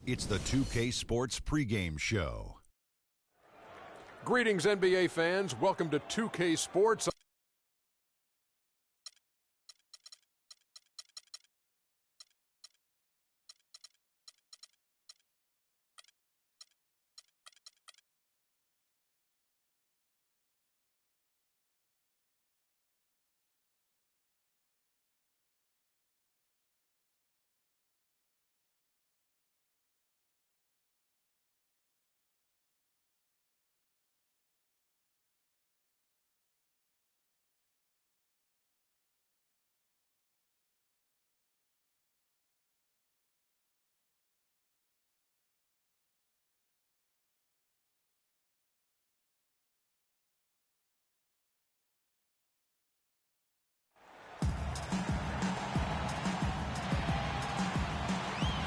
It's the 2K Sports pregame show. Greetings, NBA fans. Welcome to 2K Sports.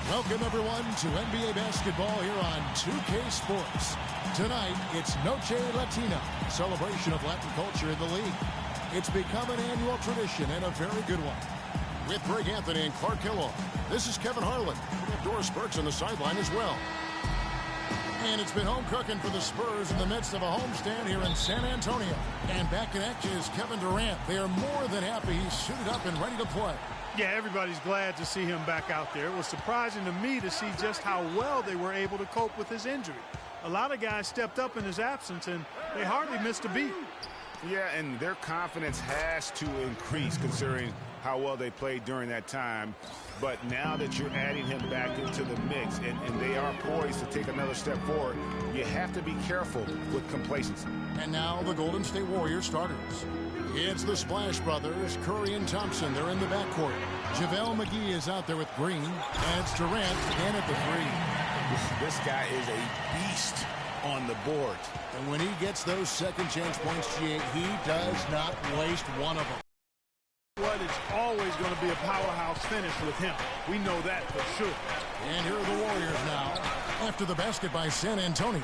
Welcome, everyone, to NBA basketball here on 2K Sports. Tonight, it's Noche Latina, celebration of Latin culture in the league. It's become an annual tradition and a very good one. With Greg Anthony and Clark Kellogg, this is Kevin Harlan. We have Doris Burks on the sideline as well. And it's been home cooking for the Spurs in the midst of a homestand here in San Antonio. And back in action is Kevin Durant. They are more than happy he's suited up and ready to play. Yeah, everybody's glad to see him back out there. It was surprising to me to see just how well they were able to cope with his injury. A lot of guys stepped up in his absence, and they hardly missed a beat. Yeah, and their confidence has to increase considering how well they played during that time. But now that you're adding him back into the mix and they are poised to take another step forward, you have to be careful with complacency. And now the Golden State Warriors starters. It's the Splash Brothers, Curry and Thompson. They're in the backcourt. JaVale McGee is out there with Green. And it's Durant again at the three. This guy is a beast on the board. And when he gets those second chance points, he does not waste one of them. What, it's always going to be a powerhouse finish with him. We know that for sure. And here are the Warriors now after the basket by San Antonio.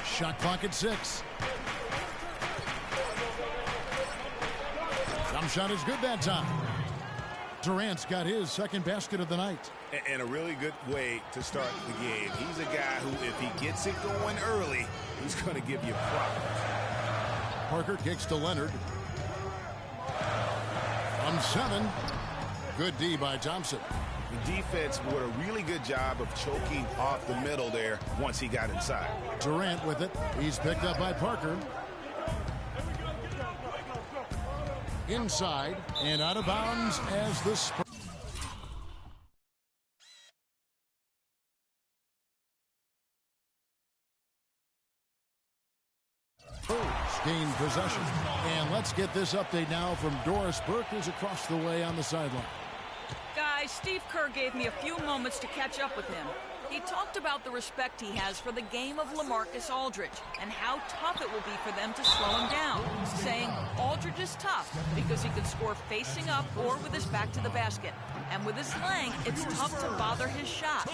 Shot clock at 6. Jump shot is good that time. Durant's got his second basket of the night. And a really good way to start the game. He's a guy who, if he gets it going early, he's going to give you problems. Parker kicks to Leonard. From 7. Good D by Thompson. The defense did a really good job of choking off the middle there once he got inside. Durant with it. He's picked up by Parker. Inside and out of bounds as the Spurs. Gain possession. And let's get this update now from Doris Burke, who's across the way on the sideline. Guys, Steve Kerr gave me a few moments to catch up with him. He talked about the respect he has for the game of LaMarcus Aldridge and how tough it will be for them to slow him down, saying Aldridge is tough because he can score facing up or with his back to the basket. And with his length, it's tough to bother his shot.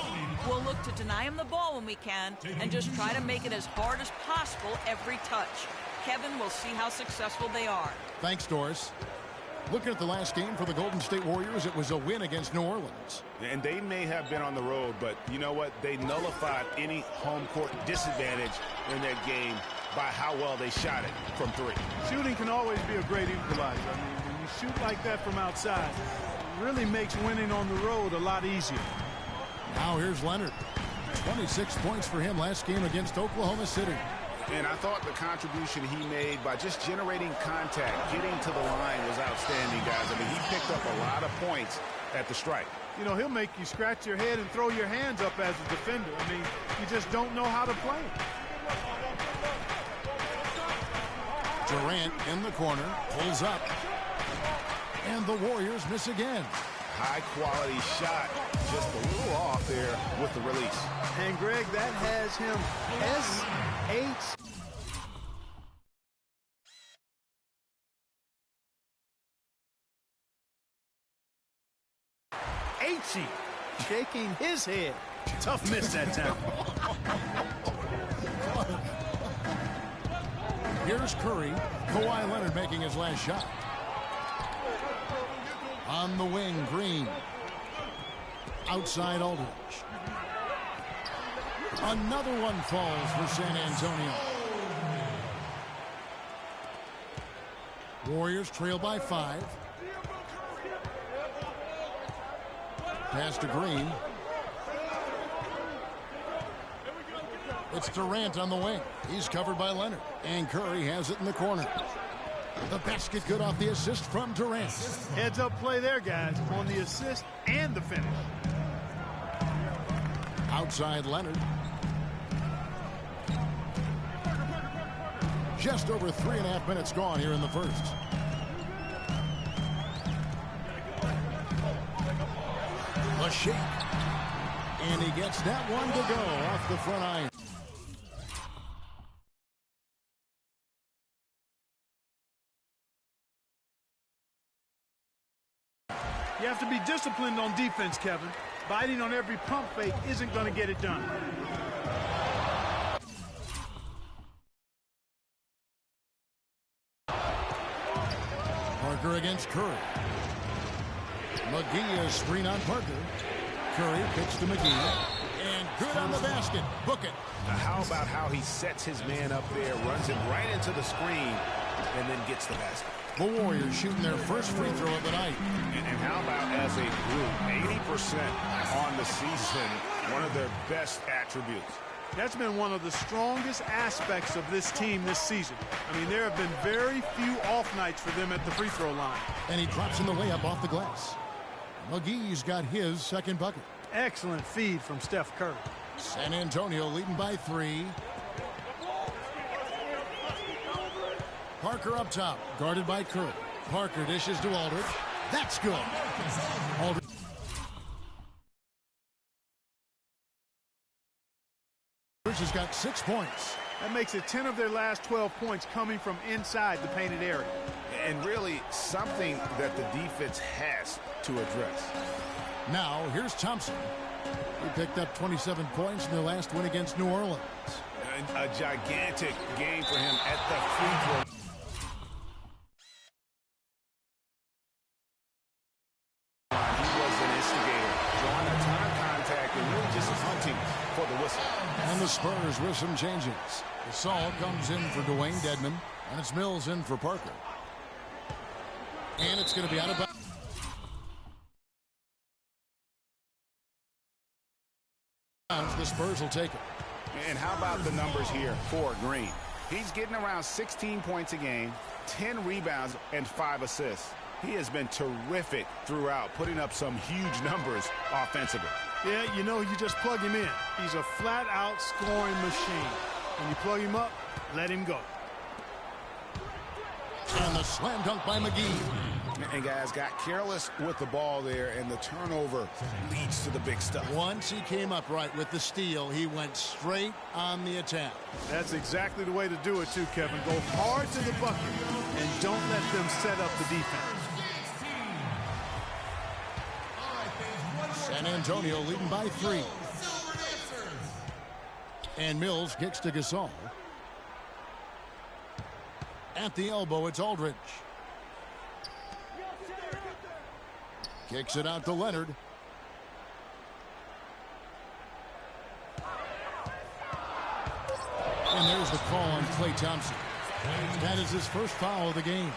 We'll look to deny him the ball when we can and just try to make it as hard as possible every touch. Kevin, will see how successful they are. Thanks, Doris. Looking at the last game for the Golden State Warriors, it was a win against New Orleans. And they may have been on the road, but you know what? They nullified any home court disadvantage in that game by how well they shot it from 3. Shooting can always be a great equalizer. I mean, when you shoot like that from outside, it really makes winning on the road a lot easier. Now here's Leonard. 26 points for him last game against Oklahoma City. And I thought the contribution he made by just generating contact, getting to the line was outstanding, guys. I mean, he picked up a lot of points at the strike. You know, he'll make you scratch your head and throw your hands up as a defender. I mean, you just don't know how to play him. Durant in the corner, pulls up. And the Warriors miss again. High-quality shot, just a little off there with the release. And, Greg, that has him S-H. H-E, shaking his head. Tough miss that time. Here's Curry. Kawhi Leonard making his last shot. On the wing, Green. Outside Aldridge. Another one falls for San Antonio. Warriors trail by 5. Pass to Green. It's Durant on the wing. He's covered by Leonard. And Curry has it in the corner. The basket good off the assist from Durant. Heads up play there, guys, on the assist and the finish. Outside Leonard. Just over 3.5 minutes gone here in the first. A shake. And he gets that one to go off the front iron. You have to be disciplined on defense, Kevin. Biting on every pump fake isn't going to get it done. Parker against Curry. McGee is screen on Parker. Curry kicks to McGee. And good on the basket. Book it. Now how about how he sets his man up there, runs it right into the screen, and then gets the basket. The Warriors shooting their first free throw of the night. And how about as a group, 80% on the season, one of their best attributes. That's been one of the strongest aspects of this team this season. I mean, there have been very few off nights for them at the free throw line. And he drops in the layup off the glass. McGee's got his second bucket. Excellent feed from Steph Curry. San Antonio leading by 3. Parker up top, guarded by Curry. Parker dishes to Aldridge. That's good. Aldridge has got 6 points. That makes it 10 of their last 12 points coming from inside the painted area. And really something that the defense has to address. Now, here's Thompson. He picked up 27 points in their last win against New Orleans. A gigantic game for him at the free throw. He was an instigator, drawing a ton of contact and really just hunting for the whistle. And the Spurs with some changes. Gasol comes in for Dwayne Dedmon, and it's Mills in for Parker. And it's going to be out of bounds. The Spurs will take it. And how about the numbers here for Green? He's getting around 16 points a game, 10 rebounds, and 5 assists. He has been terrific throughout, putting up some huge numbers offensively. Yeah, you know, you just plug him in. He's a flat-out scoring machine. When you plug him up, let him go. And the slam dunk by McGee. And guys got careless with the ball there, and the turnover leads to the big stuff. Once he came up right with the steal, he went straight on the attack. That's exactly the way to do it, too, Kevin. Go hard to the bucket and don't let them set up the defense. San Antonio leading by 3. And Mills kicks to Gasol. At the elbow, it's Aldridge. Kicks it out to Leonard. And there's the call on Klay Thompson. That is his first foul of the game.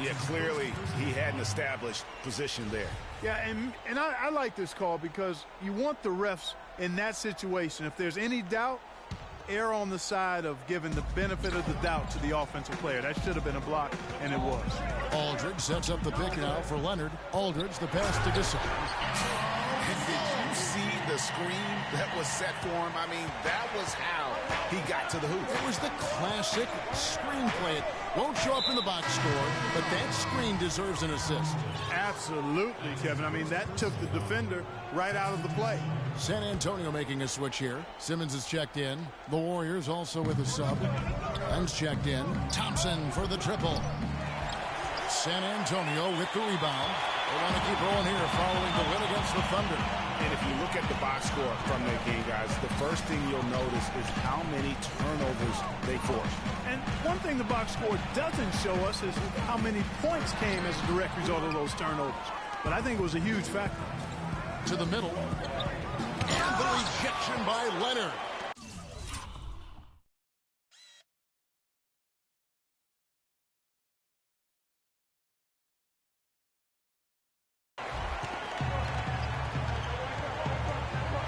Yeah, clearly he had an established position there. Yeah, and I like this call because you want the refs in that situation. If there's any doubt, err on the side of giving the benefit of the doubt to the offensive player. That should have been a block, and it was. Aldridge sets up the pick now for Leonard. Aldridge, the pass to Gasol. Did you see the screen that was set for him? I mean, that was how he got to the hoop. It was the classic screenplay. It won't show up in the box score, but that screen deserves an assist. Absolutely, Kevin. I mean, that took the defender right out of the play. San Antonio making a switch here. Simmons is checked in. The Warriors also with a sub. Ben's checked in. Thompson for the triple. San Antonio with the rebound. They want to keep rolling here following the win against the Thunder. And if you look at the box score from that game, guys, the first thing you'll notice is how many turnovers they forced. And one thing the box score doesn't show us is how many points came as a direct result of those turnovers. But I think it was a huge factor. To the middle. And the rejection by Leonard.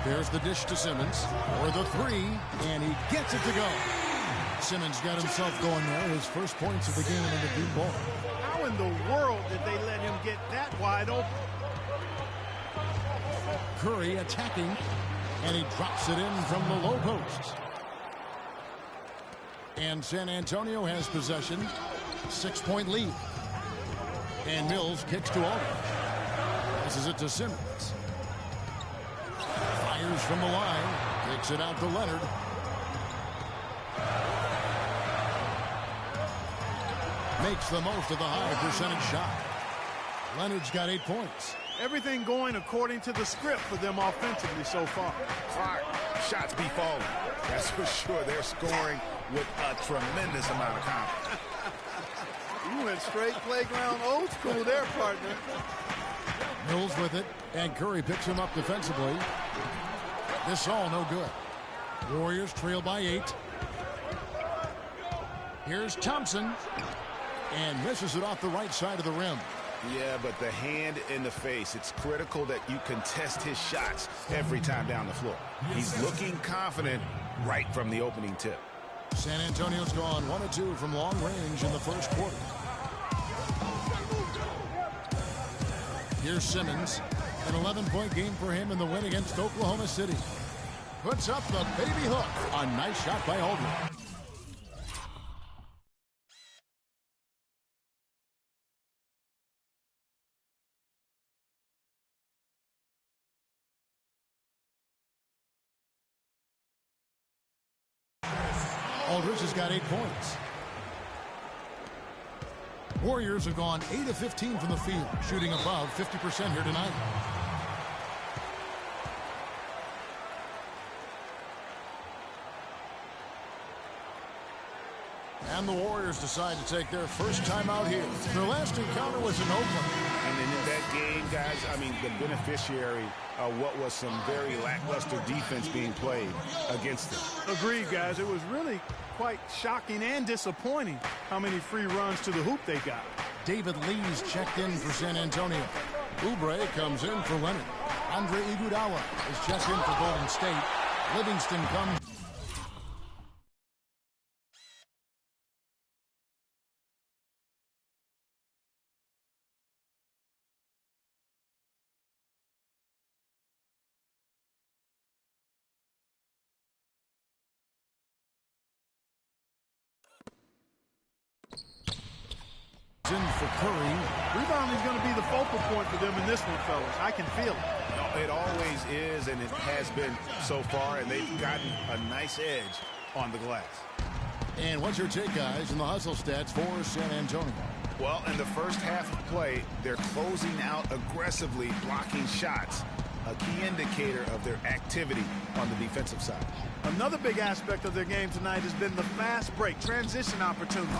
There's the dish to Simmons for the three, and he gets it to go. Simmons got himself going there, his first points of the game in the deep ball. How in the world did they let him get that wide open? Curry attacking, and he drops it in from the low post. And San Antonio has possession, 6-point lead. And Mills kicks to Aldridge. Passes it to Simmons. Fires from the line, kicks it out to Leonard. Makes the most of the high percentage shot. Leonard's got 8 points. Everything going according to the script for them offensively so far. Clark, shots be falling. That's for sure. They're scoring with a tremendous amount of confidence. You went straight playground old school there, partner. Mills with it, and Curry picks him up defensively. This all no good. Warriors trail by 8. Here's Thompson, and misses it off the right side of the rim. Yeah, but the hand in the face, it's critical that you contest his shots every time down the floor. He's looking confident right from the opening tip. San Antonio's gone 1 of 2 from long range in the first quarter. Here's Simmons, an 11-point game for him in the win against Oklahoma City. Puts up the baby hook. A nice shot by Aldridge. Aldridge has got 8 points. Warriors have gone 8 of 15 from the field, shooting above 50% here tonight. And the Warriors decide to take their first time out here. Their last encounter was in Oakland. And in that game, guys, I mean, the beneficiary of what was some very lackluster defense being played against them. Agreed, guys. It was really quite shocking and disappointing how many free runs to the hoop they got. David Lee's checked in for San Antonio. Oubre comes in for Leonard. Andre Iguodala is checked in for Golden State. Livingston comes. In for Curry. Rebounding is going to be the focal point for them in this one, fellas. I can feel it. It always is, and it has been so far, and they've gotten a nice edge on the glass. And what's your take, guys, in the hustle stats for San Antonio? Well, in the first half of play, they're closing out aggressively, blocking shots, a key indicator of their activity on the defensive side. Another big aspect of their game tonight has been the fast break, transition opportunity.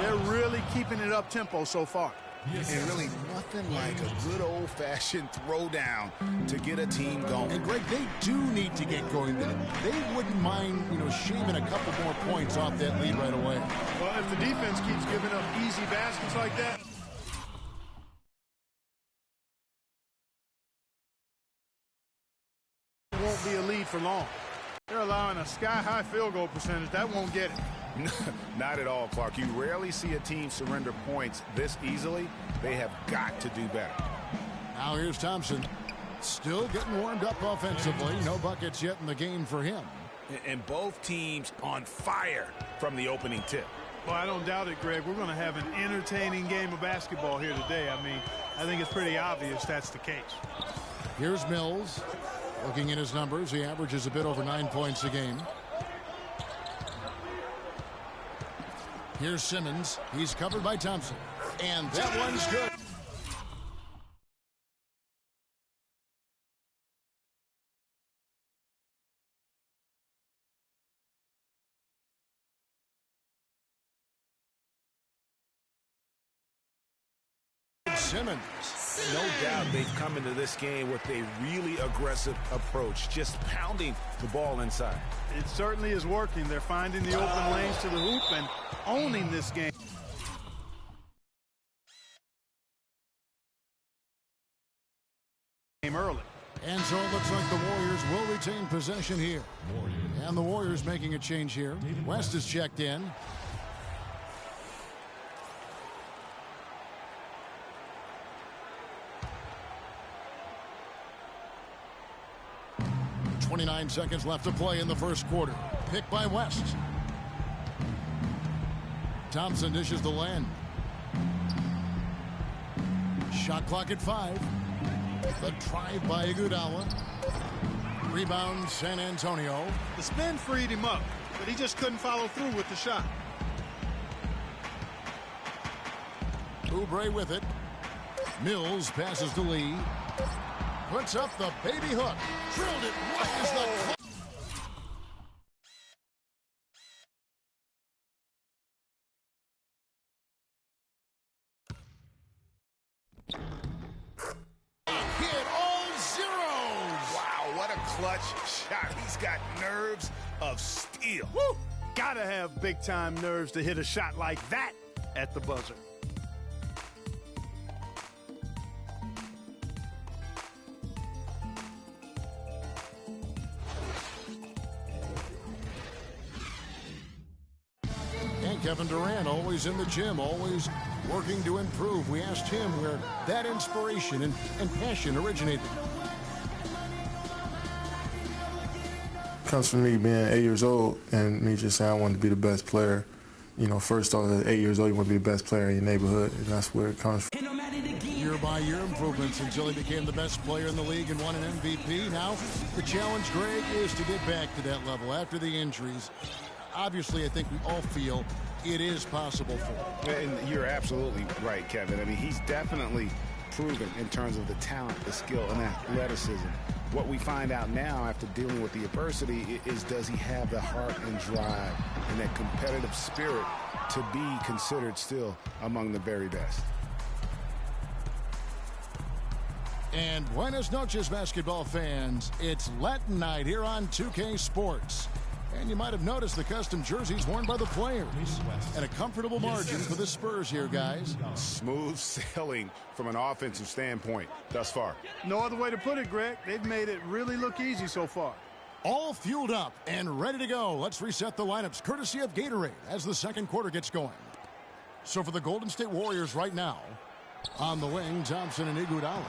They're really keeping it up tempo so far. And really nothing like a good old-fashioned throwdown to get a team going. And, Greg, they do need to get going there. They wouldn't mind, shaving a couple more points off that lead right away. Well, if the defense keeps giving up easy baskets like that, it won't be a lead for long. They're allowing a sky-high field goal percentage. That won't get it. Not at all, Clark. You rarely see a team surrender points this easily. They have got to do better. Now here's Thompson. Still getting warmed up offensively. No buckets yet in the game for him. And both teams on fire from the opening tip. Well, I don't doubt it, Greg. We're going to have an entertaining game of basketball here today. I mean, I think it's pretty obvious that's the case. Here's Mills. Looking at his numbers, he averages a bit over 9 points a game. Here's Simmons. He's covered by Thompson. And that one's good. Simmons. No doubt they've come into this game with a really aggressive approach, just pounding the ball inside. It certainly is working. They're finding the open lanes to the hoop and owning this game. Early. And so it looks like the Warriors will retain possession here. And the Warriors making a change here. West is checked in. .29 seconds left to play in the first quarter. Pick by West. Thompson dishes the lane. Shot clock at 5. The drive by Iguodala. Rebound San Antonio. The spin freed him up, but he just couldn't follow through with the shot. Oubre with it. Mills passes to Lee. Puts up the baby hook. Drilled it right as the... Clutch shot. He's got nerves of steel. Woo! Gotta have big-time nerves to hit a shot like that at the buzzer. And Kevin Durant, always in the gym, always working to improve. We asked him where that inspiration and passion originated. Comes from me being 8 years old and me just saying I wanted to be the best player. You know, first off, at 8 years old, you want to be the best player in your neighborhood, and that's where it comes from. Year-by-year improvements until he became the best player in the league and won an MVP. Now, the challenge, Greg, is to get back to that level after the injuries. Obviously, I think we all feel it is possible for him. And you're absolutely right, Kevin. I mean, he's definitely proven in terms of the talent, the skill, and athleticism. What we find out now after dealing with the adversity is, does he have the heart and drive and that competitive spirit to be considered still among the very best? And buenas noches, basketball fans. It's Latin night here on 2K Sports. And you might have noticed the custom jerseys worn by the players. And a comfortable margin for the Spurs here, guys. Smooth sailing from an offensive standpoint thus far. No other way to put it, Greg. They've made it really look easy so far. All fueled up and ready to go. Let's reset the lineups courtesy of Gatorade as the second quarter gets going. So for the Golden State Warriors right now, on the wing, Thompson and Iguodala.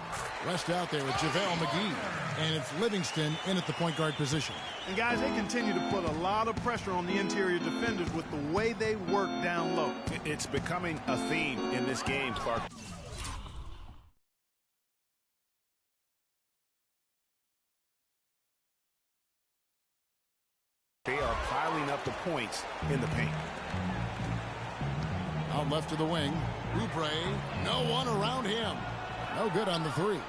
West out there with JaVale McGee. And it's Livingston in at the point guard position. And guys, they continue to put a lot of pressure on the interior defenders with the way they work down low. It's becoming a theme in this game, Clark. They are piling up the points in the paint. Out left to the wing. Oubre, no one around him. No good on the three.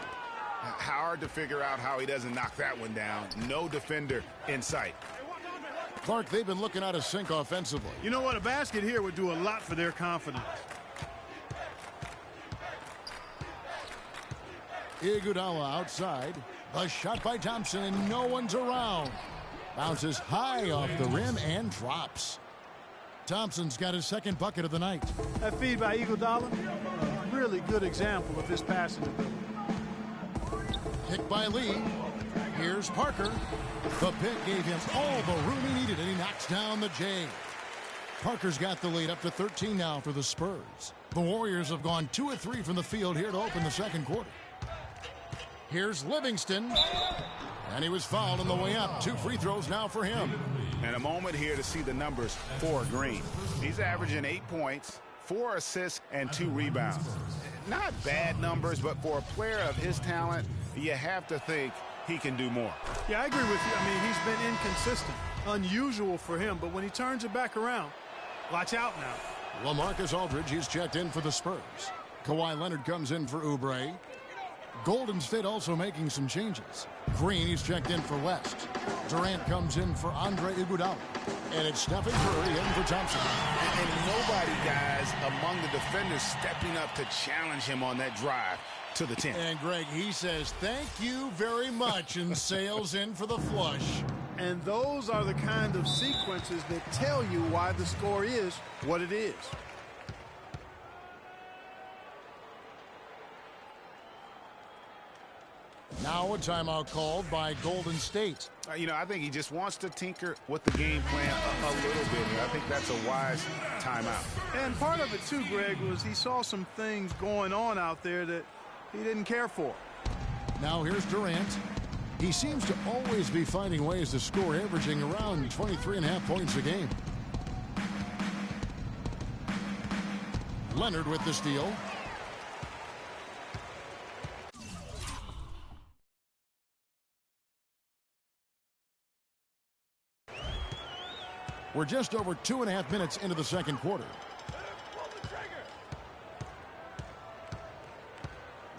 Hard to figure out how he doesn't knock that one down. No defender in sight. Clark, they've been looking out of sync offensively. You know what? A basket here would do a lot for their confidence. Iguodala outside. A shot by Thompson, and no one's around. Bounces high off the rim and drops. Thompson's got his second bucket of the night. That feed by Iguodala, a really good example of his passing ability. Pick by Lee. Here's Parker. The pick gave him all the room he needed, and he knocks down the J. Parker's got the lead up to 13 now for the Spurs. The Warriors have gone 2 of 3 from the field here to open the second quarter. Here's Livingston. And he was fouled on the way up. 2 free throws now for him. And a moment here to see the numbers for Green. He's averaging 8 points, 4 assists, and 2 rebounds. Not bad numbers, but for a player of his talent, you have to think he can do more. Yeah, I agree with you. I mean, he's been inconsistent. Unusual for him, but when he turns it back around, watch out now. LaMarcus Aldridge, he's checked in for the Spurs. Kawhi Leonard comes in for Oubre. Golden State also making some changes. Green, he's checked in for West. Durant comes in for Andre Iguodala. And it's Stephen Curry in for Thompson. And nobody, guys, among the defenders stepping up to challenge him on that drive to the 10. And Greg, he says, thank you very much, and sails in for the flush. And those are the kind of sequences that tell you why the score is what it is. Now a timeout called by Golden State. I think he just wants to tinker with the game plan a little bit here. I think that's a wise timeout. And part of it, too, Greg, was he saw some things going on out there that he didn't care for. Now here's Durant. He seems to always be finding ways to score, averaging around 23.5 points a game. Leonard with the steal. We're just over 2.5 minutes into the second quarter.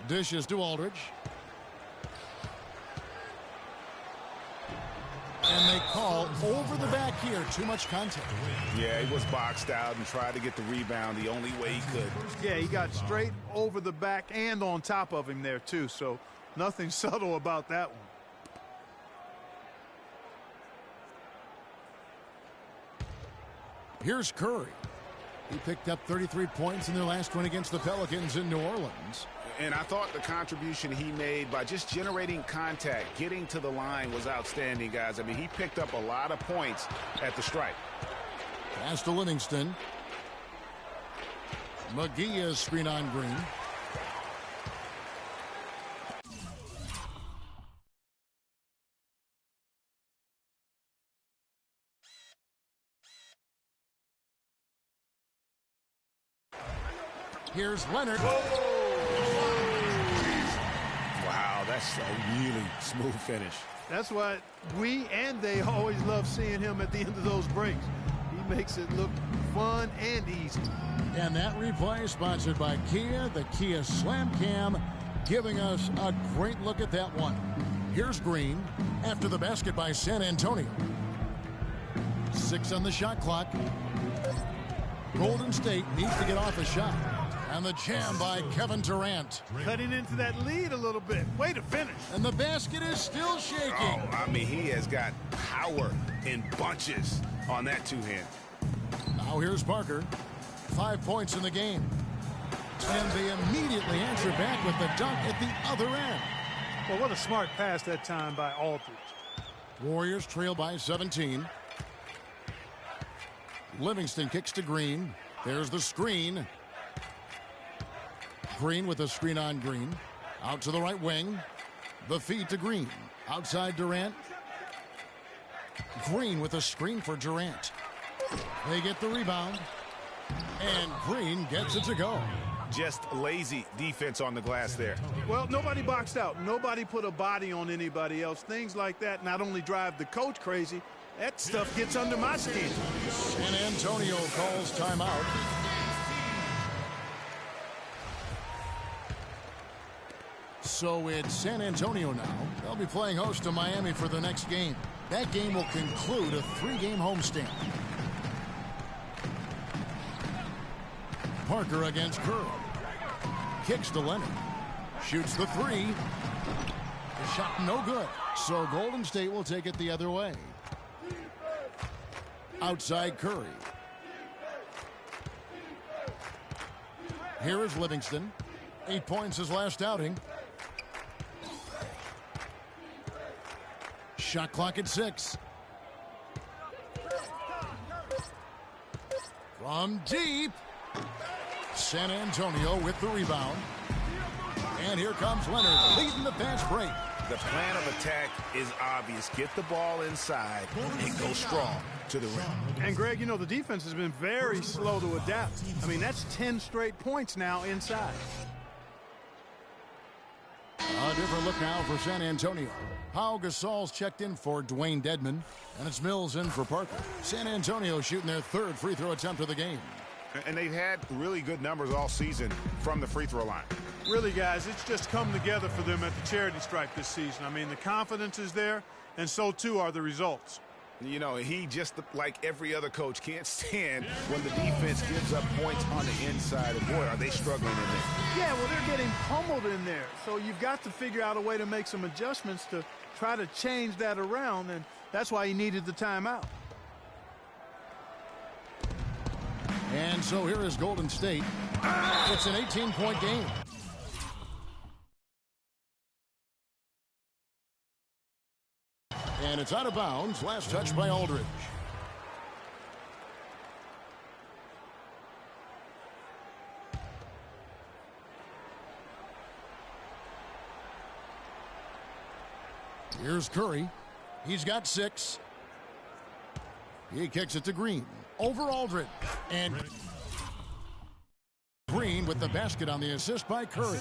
Dishes to Aldridge. And they call over the back here. Too much contact. Yeah, he was boxed out and tried to get the rebound the only way he could. Yeah, he got straight over the back and on top of him there, too. So nothing subtle about that one. Here's Curry. He picked up 33 points in their last win against the Pelicans in New Orleans. And I thought the contribution he made by just generating contact, getting to the line was outstanding, guys. I mean, he picked up a lot of points at the stripe. Pass to Livingston. McGee is screen on Green. Here's Leonard. Wow, that's a really smooth finish. That's why we and they always love seeing him at the end of those breaks. He makes it look fun and easy. And that replay sponsored by Kia, the Kia Slam Cam, giving us a great look at that one. Here's Green after the basket by San Antonio. 6 on the shot clock. Golden State needs to get off a shot. And the jam by Kevin Durant. Cutting into that lead a little bit. Way to finish. And the basket is still shaking. Oh, I mean, he has got power in bunches on that two-hand. Now here's Parker. 5 points in the game. And they immediately answer back with the dunk at the other end. Well, what a smart pass that time by Aldridge. Warriors trail by 17. Livingston kicks to Green. There's the screen. Green with a screen on Green. Out to the right wing. The feed to Green. Outside Durant. Green with a screen for Durant. They get the rebound. And Green gets it to go. Just lazy defense on the glass there. Well, nobody boxed out. Nobody put a body on anybody else. Things like that not only drive the coach crazy, that stuff gets under my skin. San Antonio calls timeout. So it's San Antonio now. They'll be playing host to Miami for the next game. That game will conclude a 3-game homestand. Parker against Curry. Kicks to Leonard. Shoots the 3. The shot no good. So Golden State will take it the other way. Outside Curry. Here is Livingston. 8 points his last outing. Shot clock at 6. From deep. San Antonio with the rebound. And here comes Leonard leading the fast break. The plan of attack is obvious. Get the ball inside and go strong to the rim. And, Greg, you know, the defense has been very slow to adapt. I mean, that's 10 straight points now inside. A different look now for San Antonio. Pau Gasol's checked in for Dwayne Dedmon, and it's Mills in for Parker. San Antonio shooting their 3rd free throw attempt of the game. And they've had really good numbers all season from the free throw line. Really, guys, it's just come together for them at the charity stripe this season. I mean, the confidence is there, and so too are the results. You know, he just, like every other coach, can't stand when the defense gives up points on the inside. And boy, are they struggling in there. Yeah, well, they're getting pummeled in there. So you've got to figure out a way to make some adjustments to try to change that around, and that's why he needed the timeout. And so here is Golden State. It's an 18-point game. And it's out of bounds. Last touch by Aldridge. Here's Curry. He's got 6. He kicks it to Green. Over Aldridge. And Green with the basket on the assist by Curry.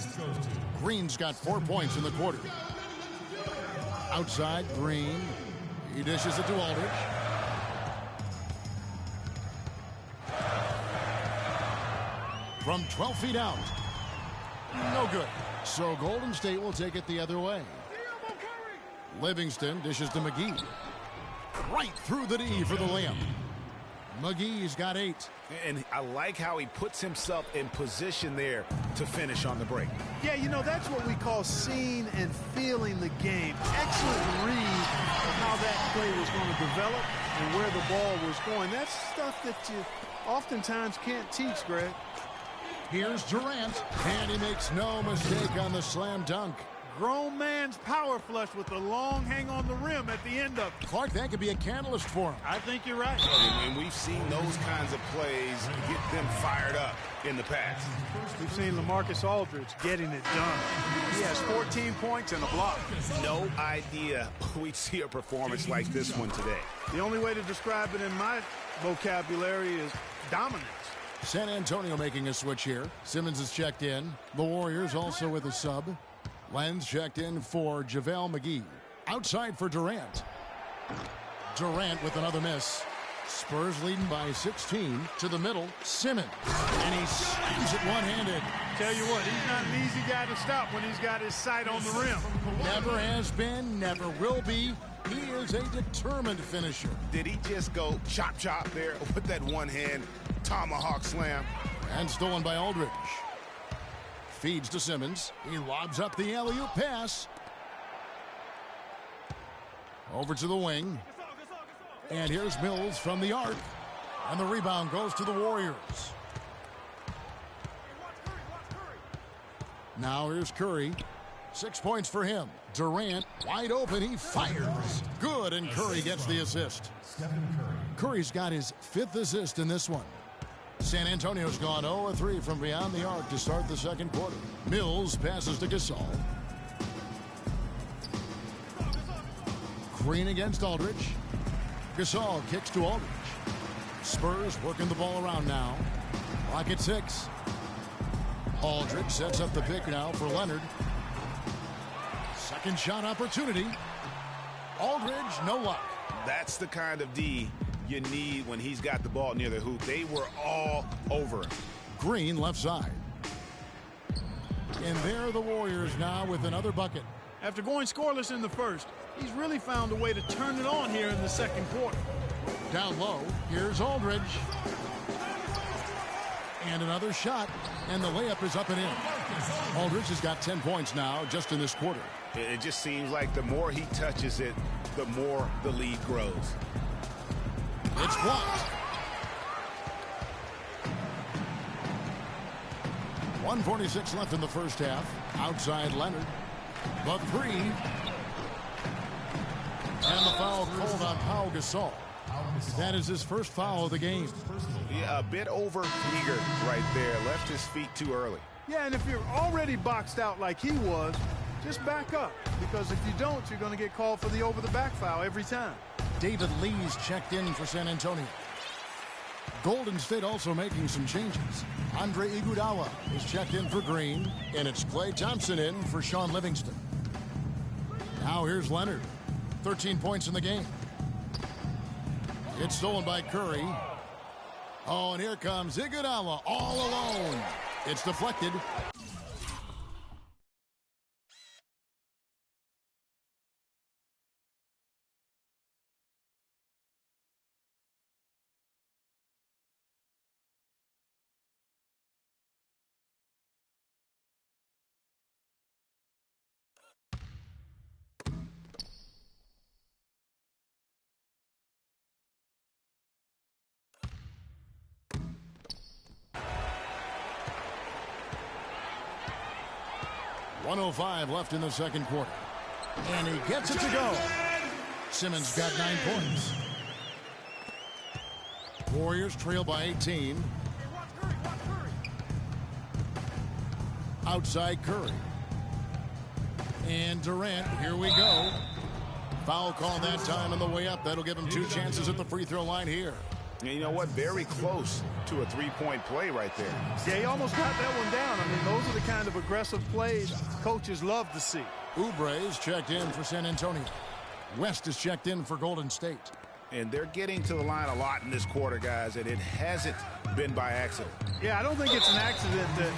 Green's got 4 points in the quarter. Outside, Green. He dishes it to Aldridge. From 12 feet out. No good. So Golden State will take it the other way. Livingston dishes to McGee. Right through the D for the layup. McGee's got 8. And I like how he puts himself in position there to finish on the break. Yeah, you know, that's what we call seeing and feeling the game. Excellent read of how that play was going to develop and where the ball was going. That's stuff that you oftentimes can't teach, Greg. Here's Durant, and he makes no mistake on the slam dunk. Grown man's power flush with the long hang on the rim at the end of it. Clark, that could be a catalyst for him. I think you're right. And we've seen those kinds of plays get them fired up in the past. We've seen LaMarcus Aldridge getting it done. He has 14 points and a block. No idea we'd see a performance like this one today. The only way to describe it in my vocabulary is dominance. San Antonio making a switch here. Simmons is checked in. The Warriors also with a sub. Lenz checked in for JaVale McGee. Outside for Durant. Durant with another miss. Spurs leading by 16 to the middle. Simmons. And he slams it one-handed. Tell you what, he's not an easy guy to stop when he's got his sight on the rim. Never has been, never will be. He is a determined finisher. Did he just go chop there with that one-hand tomahawk slam? And stolen by Aldridge. Feeds to Simmons. He lobs up the alley-oop pass. Over to the wing. And here's Mills from the arc. And the rebound goes to the Warriors. Now here's Curry. 6 points for him. Durant wide open. He fires. Good, and Curry gets the assist. Curry's got his 5th assist in this one. San Antonio's gone 0-3 from beyond the arc to start the second quarter. Mills passes to Gasol. Green against Aldridge. Gasol kicks to Aldridge. Spurs working the ball around now. Clock at 6. Aldridge sets up the pick now for Leonard. Second shot opportunity. Aldridge, no luck. That's the kind of D you need when he's got the ball near the hoop. They were all over him. Green left side. And there are the Warriors now with another bucket. After going scoreless in the first, he's really found a way to turn it on here in the second quarter. Down low, here's Aldridge. And another shot, and the layup is up and in. Aldridge has got 10 points now just in this quarter. It just seems like the more he touches it, the more the lead grows. It's blocked. 1:46 left in the first half. Outside Leonard. The 3. And the foul called on Pau Gasol. That is his first foul of the game. Yeah, a bit over-eager right there. Left his feet too early. Yeah, and if you're already boxed out like he was, just back up. Because if you don't, you're going to get called for the over-the-back foul every time. David Lee's checked in for San Antonio. Golden State also making some changes. Andre Iguodala is checked in for Green, and it's Klay Thompson in for Sean Livingston. Now here's Leonard. 13 points in the game. It's stolen by Curry. Oh, and here comes Iguodala all alone. It's deflected. 1:05 left in the second quarter. And he gets it to go. Simmons got 9 points. Warriors trail by 18. Outside Curry. And Durant, here we go. Foul call that time on the way up. That'll give him 2 chances at the free throw line here. And you know what? Very close to a three-point play right there. Yeah, he almost got that one down. I mean, those are the kind of aggressive plays coaches love to see. Oubre is checked in for San Antonio. West is checked in for Golden State. And they're getting to the line a lot in this quarter, guys, and it hasn't been by accident. Yeah, I don't think it's an accident that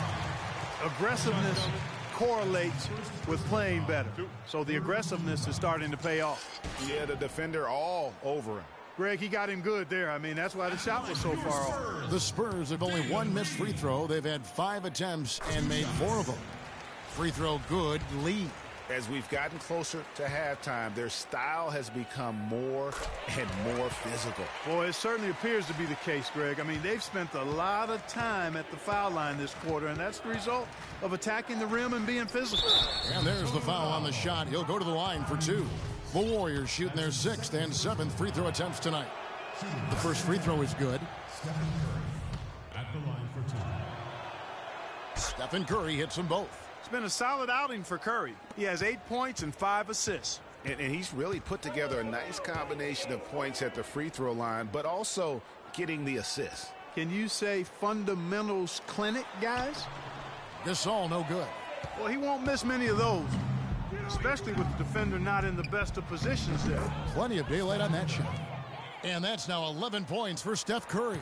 aggressiveness correlates with playing better. So the aggressiveness is starting to pay off. Yeah, the defender all over him. Greg, he got him good there. I mean, that's why the shot was so far off. The Spurs have only 1 missed free throw. They've had 5 attempts and made 4 of them. Free throw good, lead. As we've gotten closer to halftime, their style has become more and more physical. Boy, it certainly appears to be the case, Greg. I mean, they've spent a lot of time at the foul line this quarter, and that's the result of attacking the rim and being physical. And there's the foul on the shot. He'll go to the line for 2. The Warriors shooting their 6th and 7th free throw attempts tonight. The first free throw is good. At the line for 2. Stephen Curry hits them both. It's been a solid outing for Curry. He has 8 points and 5 assists. And he's really put together a nice combination of points at the free throw line, but also getting the assist. Can you say fundamentals clinic, guys? Gasol no good. Well, he won't miss many of those, especially with the defender not in the best of positions there. Plenty of daylight on that shot. And that's now 11 points for Steph Curry.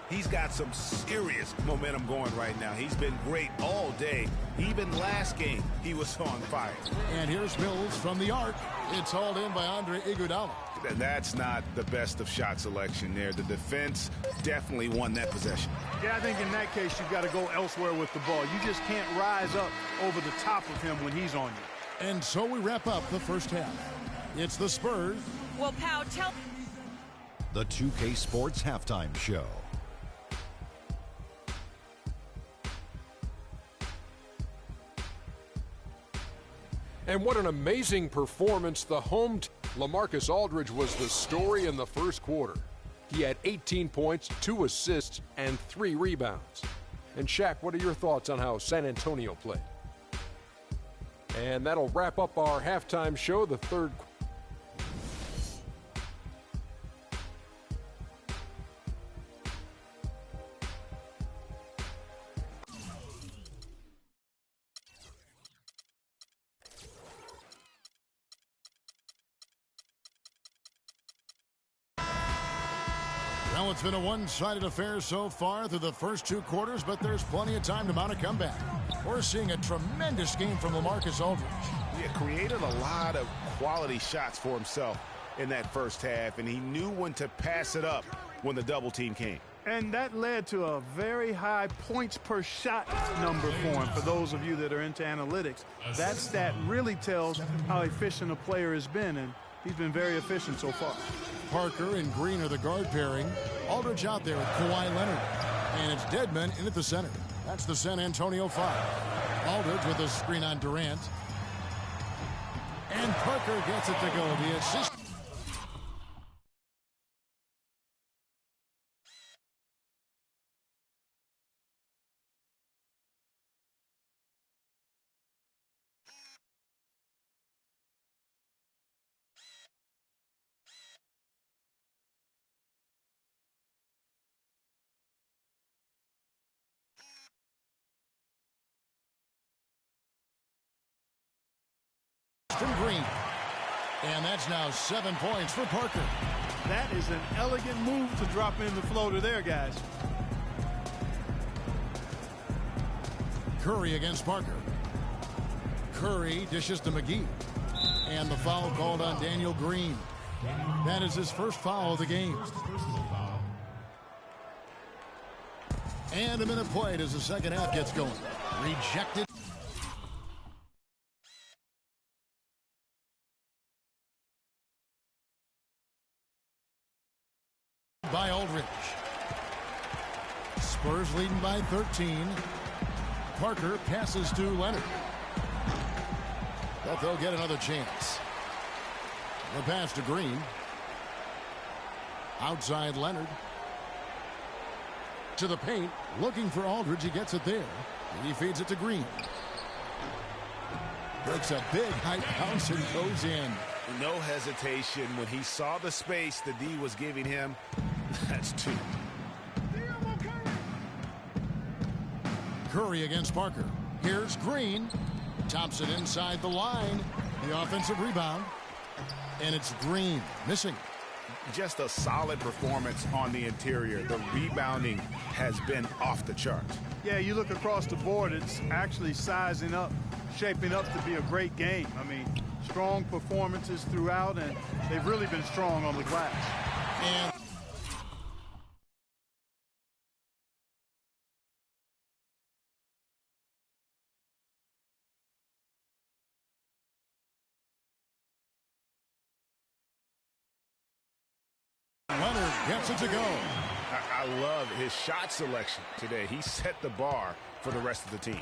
He's got some serious momentum going right now. He's been great all day. Even last game, he was on fire. And here's Mills from the arc. It's hauled in by Andre Iguodala. That's not the best of shot selection there. The defense definitely won that possession. Yeah, I think in that case, you've got to go elsewhere with the ball. You just can't rise up over the top of him when he's on you. And so we wrap up the first half. It's the Spurs. Well, Pow, tell... The 2K Sports Halftime Show. And what an amazing performance. The home LaMarcus Aldridge was the story in the first quarter. He had 18 points, 2 assists, and 3 rebounds. And Shaq, what are your thoughts on how San Antonio played? And that'll wrap up our halftime show, the third quarter. Well, it's been a one-sided affair so far through the first 2 quarters, but there's plenty of time to mount a comeback. We're seeing a tremendous game from LaMarcus Aldridge. He created a lot of quality shots for himself in that first half, and he knew when to pass it up when the double team came. And that led to a very high points per shot number for him. For those of you that are into analytics, that stat really tells how efficient a player has been, and he's been very efficient so far. Parker and Green are the guard pairing. Aldridge out there with Kawhi Leonard. And it's Deadman in at the center. That's the San Antonio 5. Aldridge with a screen on Durant. And Parker gets it to go. The assist. From Green. And that's now 7 points for Parker. That is an elegant move to drop in the floater there, guys. Curry against Parker. Curry dishes to McGee. And the foul called on Daniel Green. That is his first foul of the game. And a minute played as the second half gets going. Rejected. By Aldridge. Spurs leading by 13. Parker passes to Leonard. but they'll get another chance. The pass to Green. Outside Leonard. To the paint. Looking for Aldridge. He gets it there. He feeds it to Green. Breaks a big high bounce and goes in. No hesitation. When he saw the space the D was giving him, that's two. Curry against Parker. Here's Green. Thompson inside the line. The offensive rebound. And it's Green missing. Just a solid performance on the interior. The rebounding has been off the charts. Yeah, you look across the board, it's actually sizing up, shaping up to be a great game. I mean, strong performances throughout, and they've really been strong on the glass. And Leonard gets it to go. I love his shot selection today. He set the bar for the rest of the team.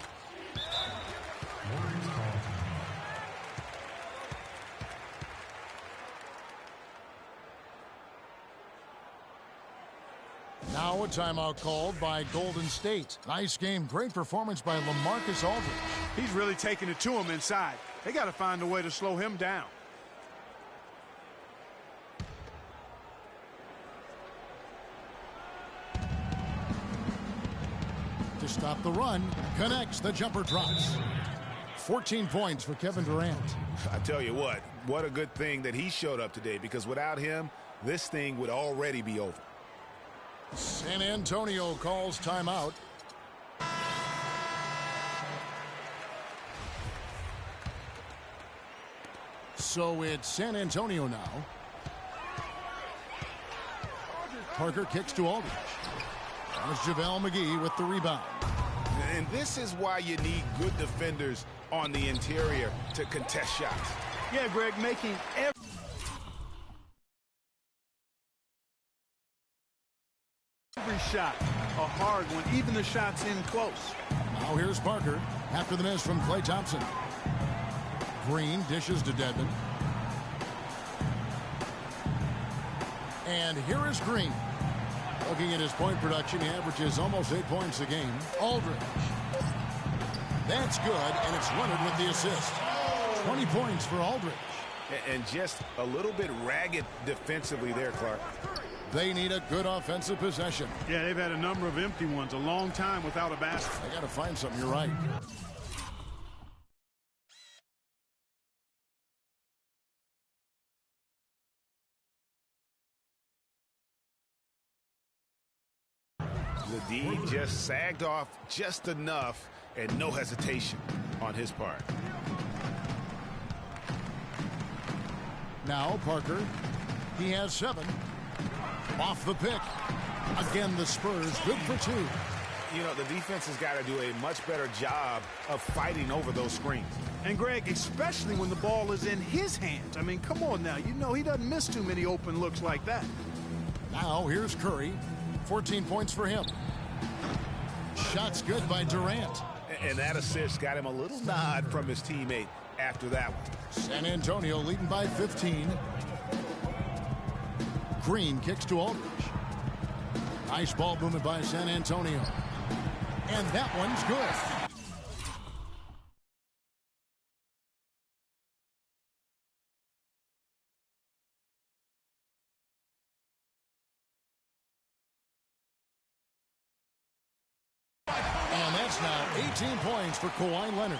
Now a timeout called by Golden State. Nice game. Great performance by LaMarcus Aldridge. He's really taking it to him inside. They got to find a way to slow him down. To stop the run, connects, the jumper drops. 14 points for Kevin Durant. I tell you what a good thing that he showed up today, because without him, this thing would already be over. San Antonio calls timeout. So it's San Antonio now. Parker kicks to Aldridge. There's JaVale McGee with the rebound. And this is why you need good defenders on the interior to contest shots. Yeah, Greg, making every shot a hard one, even the shots in close. Now here's Parker after the miss from Klay Thompson. Green dishes to Dedmon. And here is Green. Looking at his point production, he averages almost 8 points a game. Aldridge. That's good, and it's Leonard with the assist. 20 points for Aldridge. And just a little bit ragged defensively there, Clark. They need a good offensive possession. Yeah, they've had a number of empty ones, a long time without a basket. They got to find something. You're right. The D just sagged off just enough, and no hesitation on his part. Now Parker. He has 7. Off the pick. Again, the Spurs good for 2. You know, the defense has got to do a much better job of fighting over those screens. And Greg, especially when the ball is in his hands. I mean, come on now. You know he doesn't miss too many open looks like that. Now here's Curry. 14 points for him. Shots good by Durant. And that assist got him a little nod from his teammate after that one. San Antonio leading by 15. Green kicks to Aldridge. Nice ball movement by San Antonio. And that one's good. And that's now 18 points for Kawhi Leonard.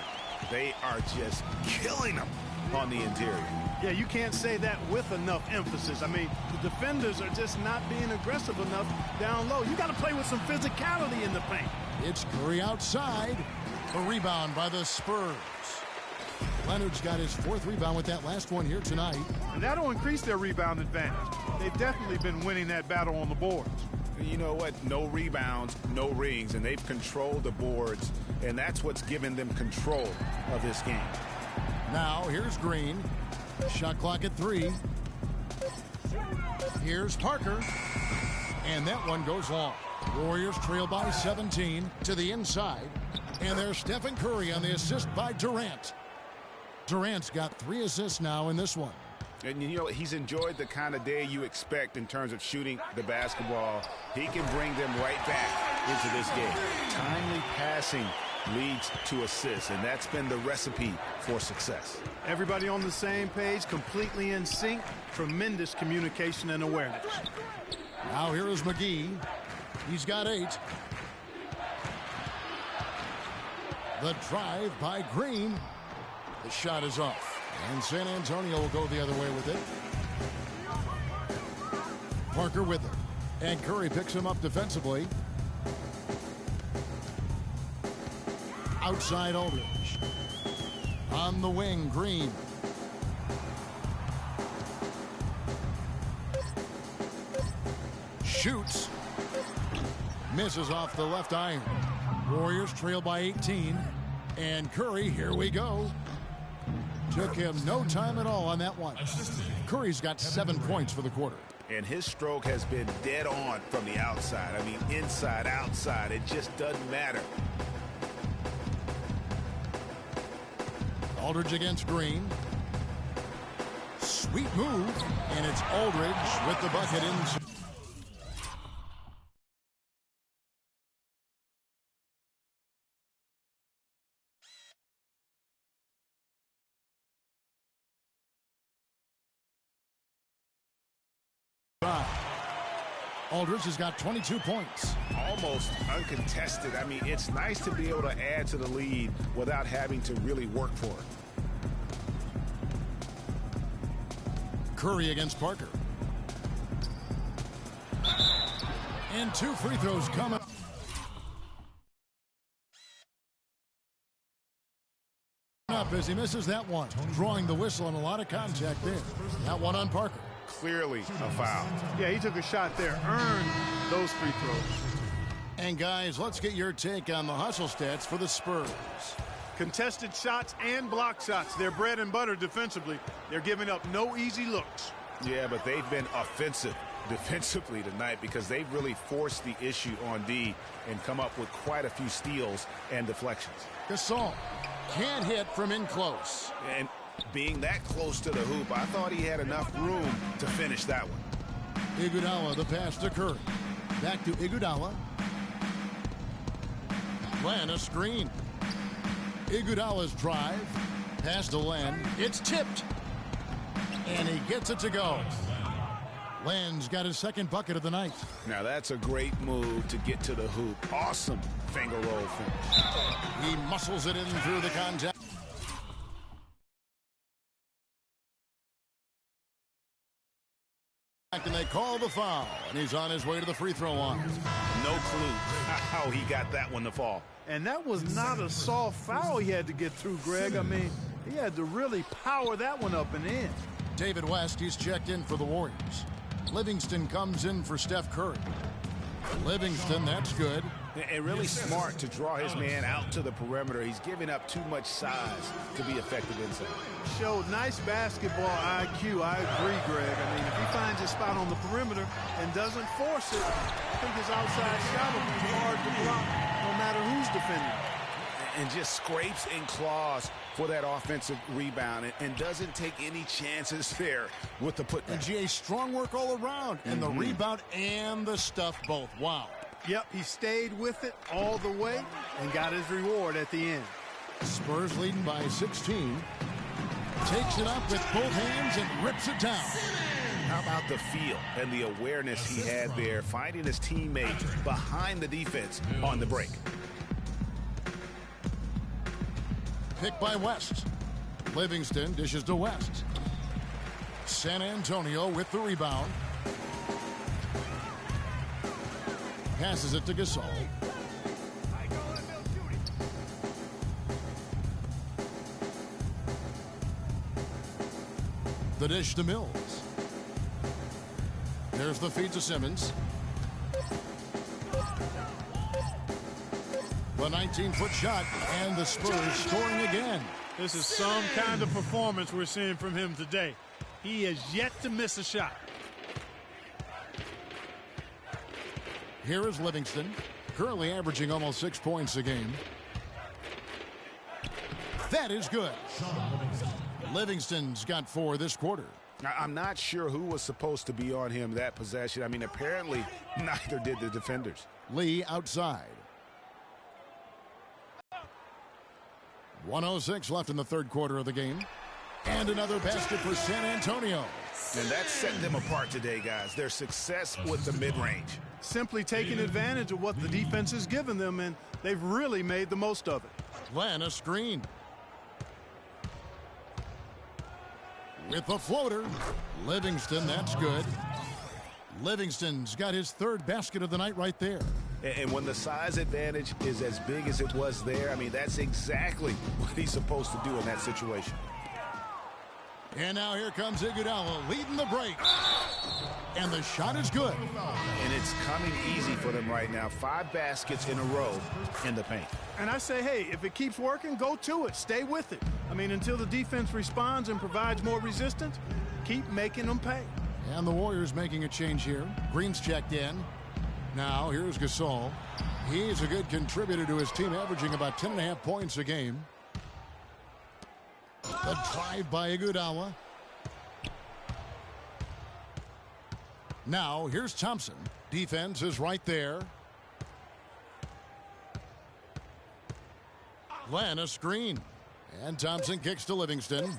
They are just killing them on the interior. Yeah, you can't say that with enough emphasis. I mean, the defenders are just not being aggressive enough down low. You got to play with some physicality in the paint. It's Curry outside. A rebound by the Spurs. Leonard's got his 4th rebound with that last one here tonight. And that'll increase their rebound advantage. They've definitely been winning that battle on the boards. You know what? No rebounds, no rings, and they've controlled the boards, and that's what's given them control of this game. Now here's Green. Shot clock at 3. Here's Parker. And that one goes long. Warriors trail by 17 to the inside. And there's Stephen Curry on the assist by Durant. Durant's got 3 assists now in this one. And, you know, he's enjoyed the kind of day you expect in terms of shooting the basketball. He can bring them right back into this game. Timely passing leads to assists, and that's been the recipe for success. Everybody on the same page, completely in sync. Tremendous communication and awareness. Now here is McGee. He's got 8. The drive by Green. The shot is off. And San Antonio will go the other way with it. Parker with it. And Curry picks him up defensively. Outside Aldridge. On the wing, Green. Shoots. Misses off the left iron. Warriors trail by 18. And Curry, here we go. Took him no time at all on that one. Curry's got 7 points for the quarter. And his stroke has been dead on from the outside. I mean, inside, outside, it just doesn't matter. Aldridge against Green. Sweet move. And it's Aldridge with the bucket in. Aldridge has got 22 points. Almost uncontested. I mean, it's nice to be able to add to the lead without having to really work for it. Curry against Parker. And 2 free throws coming. Up as he misses that one. Drawing the whistle and a lot of contact there. That one on Parker. Clearly a foul. Yeah, he took a shot there. Earned those free throws. And guys, let's get your take on the hustle stats for the Spurs. Contested shots and block shots. They're bread and butter defensively. They're giving up no easy looks. Yeah, but they've been offensive defensively tonight because they've really forced the issue on D and come up with quite a few steals and deflections. Gasol can't hit from in close. And being that close to the hoop, I thought he had enough room to finish that one. Iguodala, the pass to Curry. Back to Iguodala. Len, a screen. Iguodala's drive. Pass to Len. It's tipped. And he gets it to go. Len's got his second bucket of the night. Now that's a great move to get to the hoop. Awesome finger roll finish. He muscles it in through the contact. And they call the foul, and he's on his way to the free throw line. No clue how he got that one to fall. And that was not a soft foul he had to get through, Greg. I mean, he had to really power that one up and in. David West, he's checked in for the Warriors. Livingston comes in for Steph Curry. Livingston, that's good. And really smart to draw his man out to the perimeter. He's giving up too much size to be effective inside. Showed nice basketball IQ. I agree, Greg. I mean, if he finds his spot on the perimeter and doesn't force it, I think his outside shot will be hard to block no matter who's defending. And just scrapes and claws for that offensive rebound and doesn't take any chances there with the putback. And GA, strong work all around. And the rebound and the stuff both. Wow. Yep, he stayed with it all the way and got his reward at the end. Spurs leading by 16. Takes it up with both hands and rips it down. How about the feel and the awareness he had there, finding his teammate behind the defense on the break. Pick by West. Livingston dishes to West. San Antonio with the rebound. Passes it to Gasol. The dish to Mills. There's the feed to Simmons. The 19-foot shot, and the Spurs scoring again. This is some kind of performance we're seeing from him today. He has yet to miss a shot. Here is Livingston, currently averaging almost 6 points a game. That is good. Livingston's got 4 this quarter. I'm not sure who was supposed to be on him that possession. I mean, apparently neither did the defenders. Lee outside. 1:06 left in the third quarter of the game. And another basket for San Antonio. And that set them apart today, guys. Their success with the mid-range. Simply taking advantage of what the defense has given them, and they've really made the most of it. Len a screen. With the floater. Livingston, that's good. Livingston's got his 3rd basket of the night right there. And when the size advantage is as big as it was there, I mean, that's exactly what he's supposed to do in that situation. And now here comes Iguodala leading the break. And the shot is good. And it's coming easy for them right now. 5 baskets in a row in the paint. And I say, hey, if it keeps working, go to it. Stay with it. I mean, until the defense responds and provides more resistance, keep making them pay. And the Warriors making a change here. Green's checked in. Now here's Gasol. He's a good contributor to his team, averaging about 10.5 points a game. The drive by Iguodala. Now here's Thompson. Defense is right there. Len a screen. And Thompson kicks to Livingston.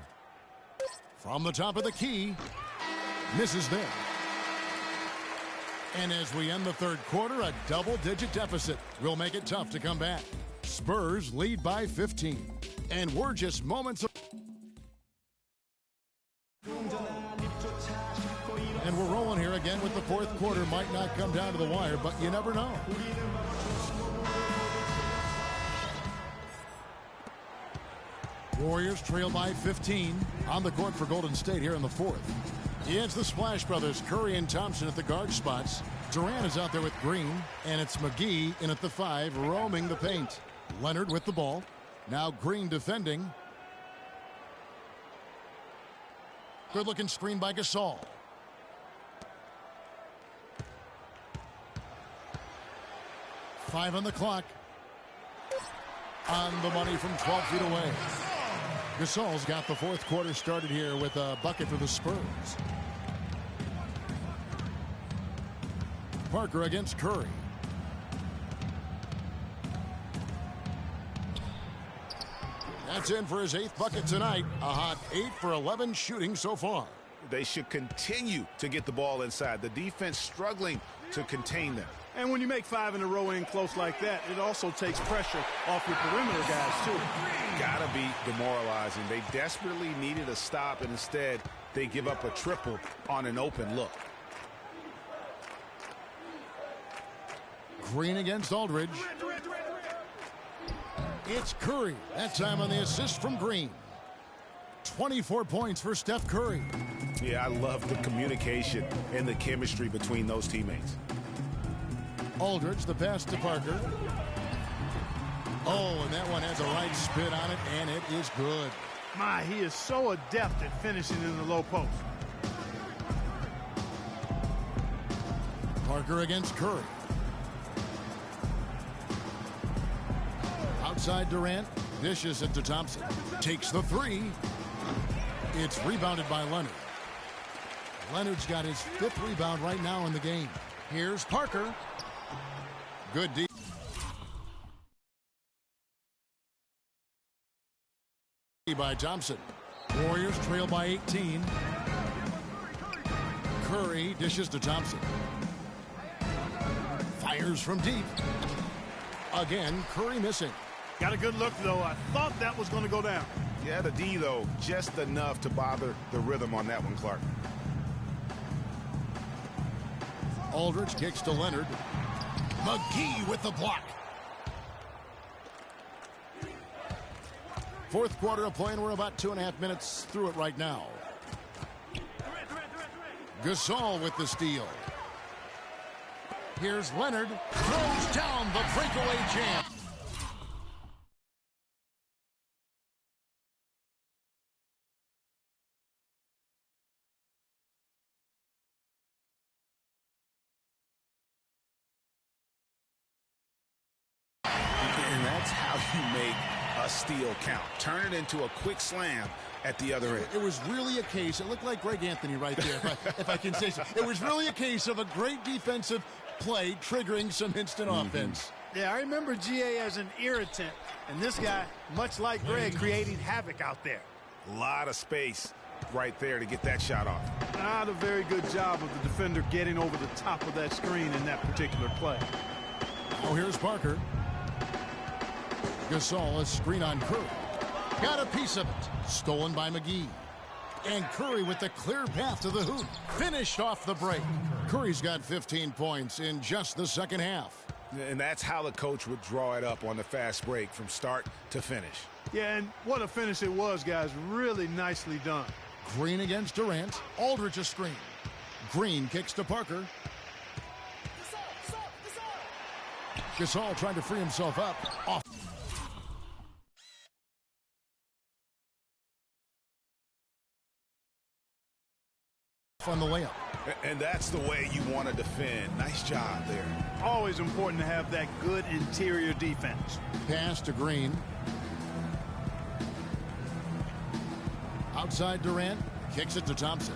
From the top of the key. Misses there. And as we end the third quarter, a double-digit deficit will make it tough to come back. Spurs lead by 15. And we're just moments away. And we're rolling here again with the fourth quarter. Might not come down to the wire, but you never know. Warriors trail by 15 on the court for Golden State here in the fourth. It's the Splash Brothers, Curry and Thompson at the guard spots. Durant is out there with Green, and it's McGee in at the 5, roaming the paint. Leonard with the ball. Now Green defending. Good-looking screen by Gasol. Five on the clock. On the money from 12 feet away. Gasol's got the fourth quarter started here with a bucket for the Spurs. Parker against Curry. That's in for his 8th bucket tonight. A hot 8 for 11 shooting so far. They should continue to get the ball inside. The defense struggling to contain them. And when you make 5 in a row in close like that, it also takes pressure off your perimeter guys, too. Gotta be demoralizing. They desperately needed a stop, and instead they give up a triple on an open look. Green against Aldridge. It's Curry. That time on the assist from Green. 24 points for Steph Curry. Yeah, I love the communication and the chemistry between those teammates. Aldridge, the pass to Parker. Oh, and that one has a right spin on it, and it is good. My, he is so adept at finishing in the low post. Parker against Curry. Outside Durant, dishes it to Thompson. Takes the 3. It's rebounded by Leonard. Leonard's got his 5th rebound right now in the game. Here's Parker. Good D. By Thompson. Warriors trail by 18. Curry dishes to Thompson. Fires from deep. Again, Curry missing. Got a good look, though. I thought that was going to go down. Yeah, the D, though, just enough to bother the rhythm on that one, Clark. Aldridge kicks to Leonard. McGee with the block. Fourth quarter of play, and we're about 2.5 minutes through it right now. Gasol with the steal. Here's Leonard. Throws down the breakaway jam. And that's how you make a steal count. Turn it into a quick slam at the other end. It was really a case, it looked like Greg Anthony right there, if I can say so. It was really a case of a great defensive play triggering some instant offense. Yeah, I remember GA as an irritant, and this guy, much like Greg, creating havoc out there. A lot of space right there to get that shot off. Not a very good job of the defender getting over the top of that screen in that particular play. Oh, here's Parker. Gasol, a screen on Curry. Got a piece of it. Stolen by McGee. And Curry with the clear path to the hoop. Finished off the break. Curry's got 15 points in just the second half. And that's how the coach would draw it up on the fast break from start to finish. Yeah, and what a finish it was, guys. Really nicely done. Green against Durant. Aldridge a screen. Green kicks to Parker. Gasol trying to free himself up. Off. On the layup. And that's the way you want to defend. Nice job there. Always important to have that good interior defense. Pass to Green. Outside Durant. Kicks it to Thompson.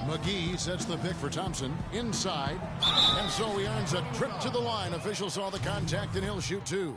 McGee sets the pick for Thompson. Inside. And so he earns a trip to the line. Officials saw the contact and he'll shoot two.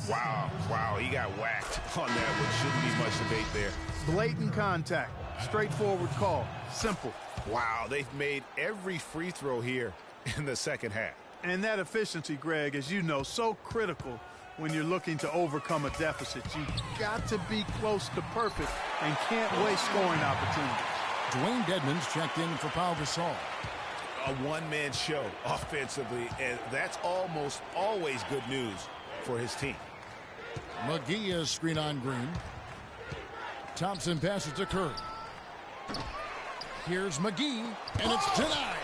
Wow, he got whacked on that one. Shouldn't be much debate there. Blatant contact. Straightforward call. Simple. Wow, they've made every free throw here in the second half. And that efficiency, Greg, as you know, so critical when you're looking to overcome a deficit. You've got to be close to perfect and can't waste scoring opportunities. Dwayne Dedmon's checked in for Pau Gasol. A one-man show offensively, and that's almost always good news for his team. McGee is screen on Green. Thompson passes to Curry. Here's McGee, and it's denied.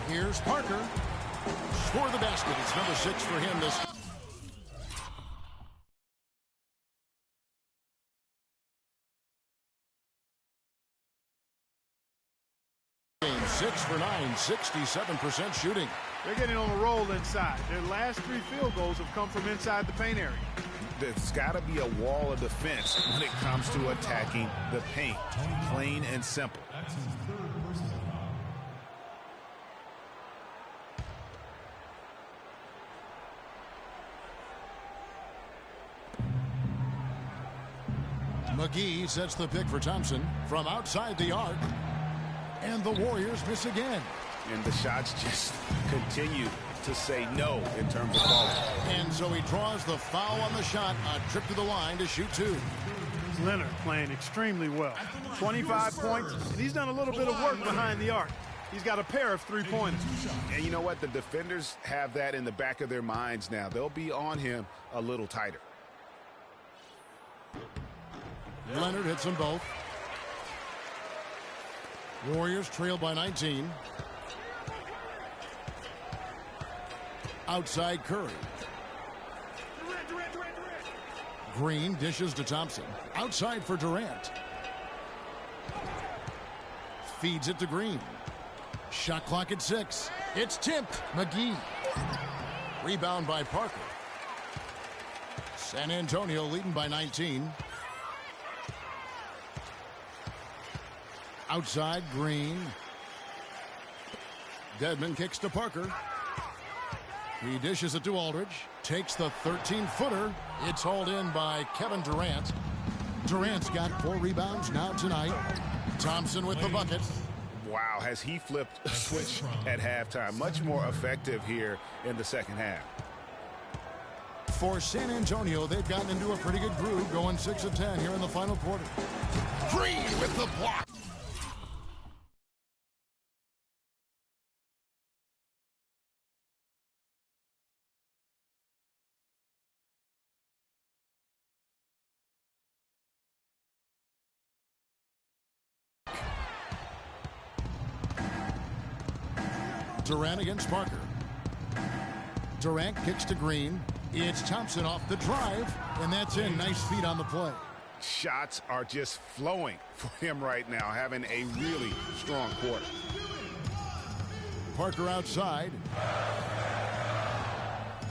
Here's Parker. Score the basket. It's number 6 for him this. 6 for 9, 67% shooting. They're getting on a roll inside. Their last 3 field goals have come from inside the paint area. There's got to be a wall of defense when it comes to attacking the paint. Plain and simple. McGee sets the pick for Thompson from outside the arc. And the Warriors miss again. And the shots just continue to say no in terms of falling. And so he draws the foul on the shot. A trip to the line to shoot 2. Leonard playing extremely well. 25 points, and he's done a little bit of work behind the arc. He's got a pair of 3-pointers. And you know what? The defenders have that in the back of their minds now. They'll be on him a little tighter. Leonard hits them both. Warriors trail by 19. Outside Curry. Green dishes to Thompson. Outside for Durant. Feeds it to Green. Shot clock at 6. It's tipped. McGee. Rebound by Parker. San Antonio leading by 19. Outside Green. Dedmon kicks to Parker. He dishes it to Aldridge. Takes the 13-footer. It's hauled in by Kevin Durant. Durant's got 4 rebounds now tonight. Thompson with the bucket. Wow, has he flipped a switch at halftime. Much more effective here in the second half. For San Antonio, they've gotten into a pretty good groove, going 6 of 10 here in the final quarter. Green with the block. Durant against Parker. Durant kicks to Green. It's Thompson off the drive, and that's in. Nice feet on the play. Shots are just flowing for him right now, having a really strong quarter. Parker outside.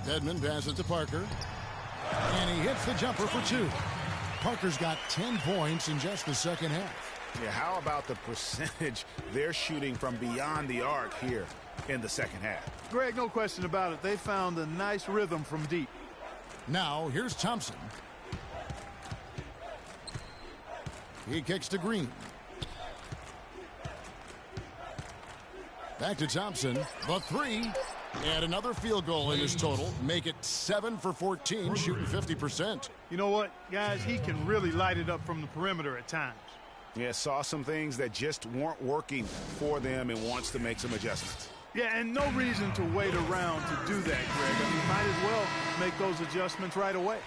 Dedmon passes to Parker. And he hits the jumper for 2. Parker's got 10 points in just the second half. Yeah, how about the percentage they're shooting from beyond the arc here in the second half? Greg, no question about it. They found a nice rhythm from deep. Now, here's Thompson. He kicks to Green. Back to Thompson. The 3. And another field goal in his total. Make it 7 for 14, shooting 50%. You know what, guys? He can really light it up from the perimeter at times. Yeah, saw some things that just weren't working for them and wants to make some adjustments. Yeah, and no reason to wait around to do that, Greg. I mean, might as well make those adjustments right away.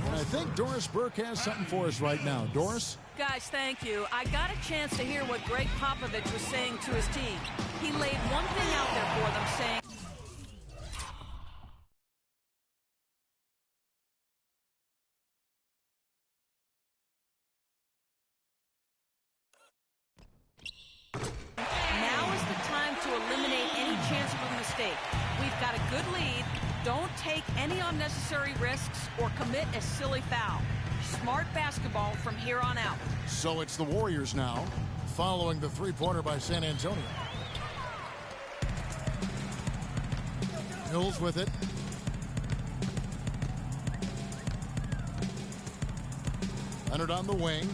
And I think Doris Burke has something for us right now. Doris? Guys, thank you. I got a chance to hear what Greg Popovich was saying to his team. He laid one thing out there for them, saying, now is the time to eliminate any chance of a mistake. We've got a good lead. Don't take any unnecessary risks or commit a silly foul. Smart basketball from here on out. So it's the Warriors now, following the three-pointer by San Antonio. Hills with it. Leonard on the wing.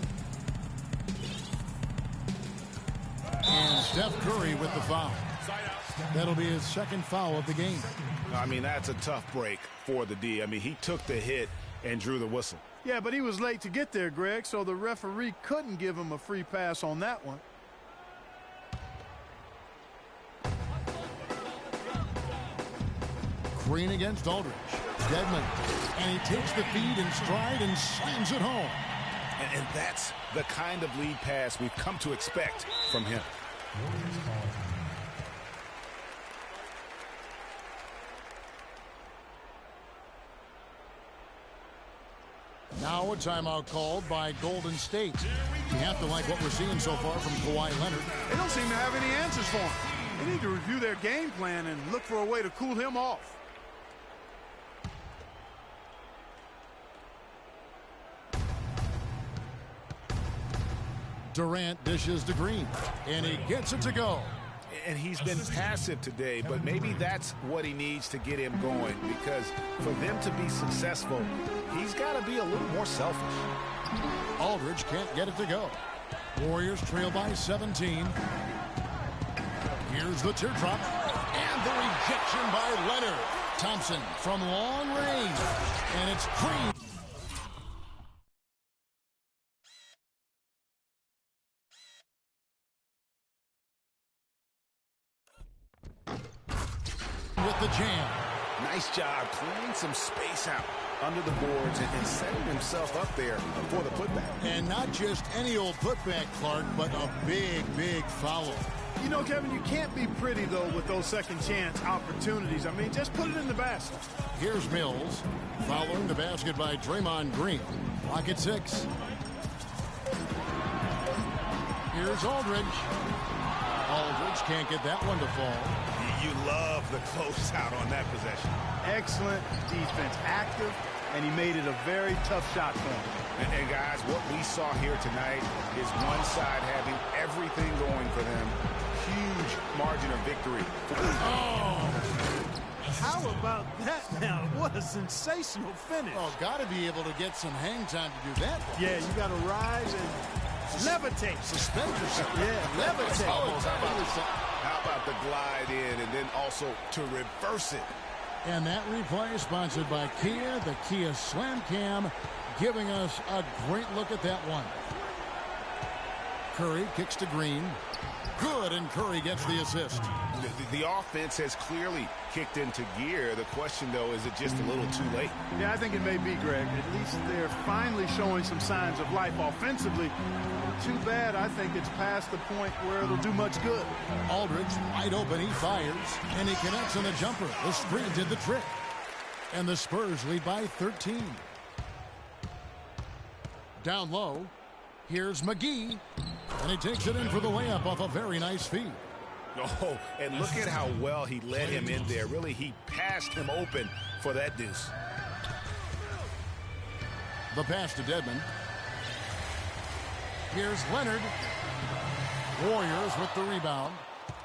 And Steph Curry with the foul. That'll be his second foul of the game. I mean, that's a tough break for the D. I mean, he took the hit and drew the whistle. Yeah, but he was late to get there, Greg, so the referee couldn't give him a free pass on that one. Green against Aldridge. Dedmon. And he takes the feed in stride and slams it home. And that's the kind of lead pass we've come to expect from him. Now a timeout called by Golden State. You have to like what we're seeing so far from Kawhi Leonard. They don't seem to have any answers for him. They need to review their game plan and look for a way to cool him off. Durant dishes to Green, and he gets it to go. And he's been passive today, but maybe that's what he needs to get him going, because for them to be successful, he's got to be a little more selfish. Aldridge can't get it to go. Warriors trail by 17. Here's the teardrop, and the rejection by Leonard. Thompson from long range, and it's Green. With the jam. Nice job clearing some space out under the boards and setting himself up there for the putback. And not just any old putback, Clark, but a big, big foul. You know, Kevin, you can't be pretty, though, with those second chance opportunities. I mean, just put it in the basket. Here's Mills, following the basket by Draymond Green. Clock at 6. Here's Aldridge. Aldridge can't get that one to fall. You love the closeout on that possession. Excellent defense, active, and he made it a very tough shot for him. And guys, what we saw here tonight is one side having everything going for them. Huge margin of victory. Oh! How about that now? What a sensational finish. Oh, got to be able to get some hang time to do that. Yeah, you got to rise and levitate. Suspend yourself. Yeah, levitate. How about the glide in and then also to reverse it? And that replay sponsored by Kia, the Kia Slam Cam, giving us a great look at that one. Curry kicks to Green. Good, and Curry gets the assist. The offense has clearly kicked into gear. The question, though, is it just a little too late? Yeah, I think it may be, Greg. At least they're finally showing some signs of life offensively. Too bad I think it's past the point where it'll do much good. Aldridge wide open, he fires, and he connects on the jumper. The screen did the trick. And the Spurs lead by 13. Down low, here's McGee, and he takes it in for the layup off a very nice feed. Oh, and look at how well he led him in there. Really, he passed him open for that deuce. The pass to Dedmon. Here's Leonard. Warriors with the rebound.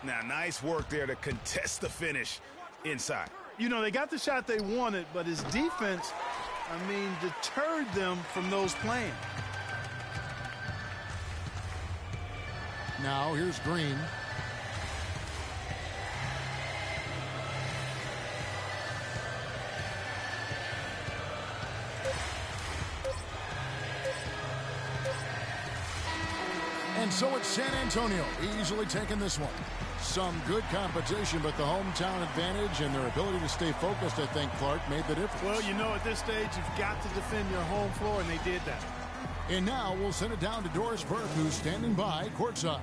Now, nice work there to contest the finish inside. You know, they got the shot they wanted, but his defense, I mean, deterred them from those playing. Now here's Green. And so it's San Antonio easily taking this one. Some good competition, but the hometown advantage and their ability to stay focused, I think, Clark, made the difference. Well, you know, at this stage, you've got to defend your home floor, and they did that. And now we'll send it down to Doris Burke, who's standing by courtside.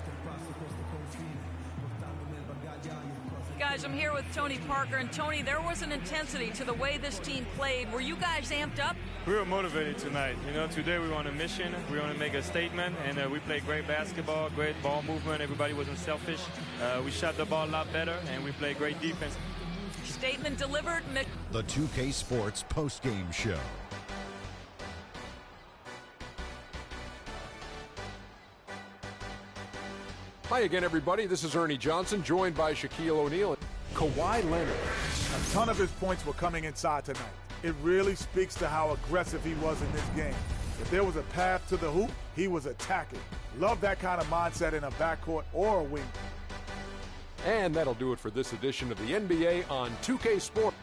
Guys, I'm here with Tony Parker. And Tony, there was an intensity to the way this team played. Were you guys amped up? We were motivated tonight. You know, today we were on a mission. We want to make a statement, and we played great basketball, great ball movement. Everybody wasn't selfish. We shot the ball a lot better, and we played great defense. Statement delivered. The 2K Sports postgame show. Hi again, everybody. This is Ernie Johnson, joined by Shaquille O'Neal. Kawhi Leonard, a ton of his points were coming inside tonight. It really speaks to how aggressive he was in this game. If there was a path to the hoop, he was attacking. Love that kind of mindset in a backcourt or a wing. And that'll do it for this edition of the NBA on 2K Sports.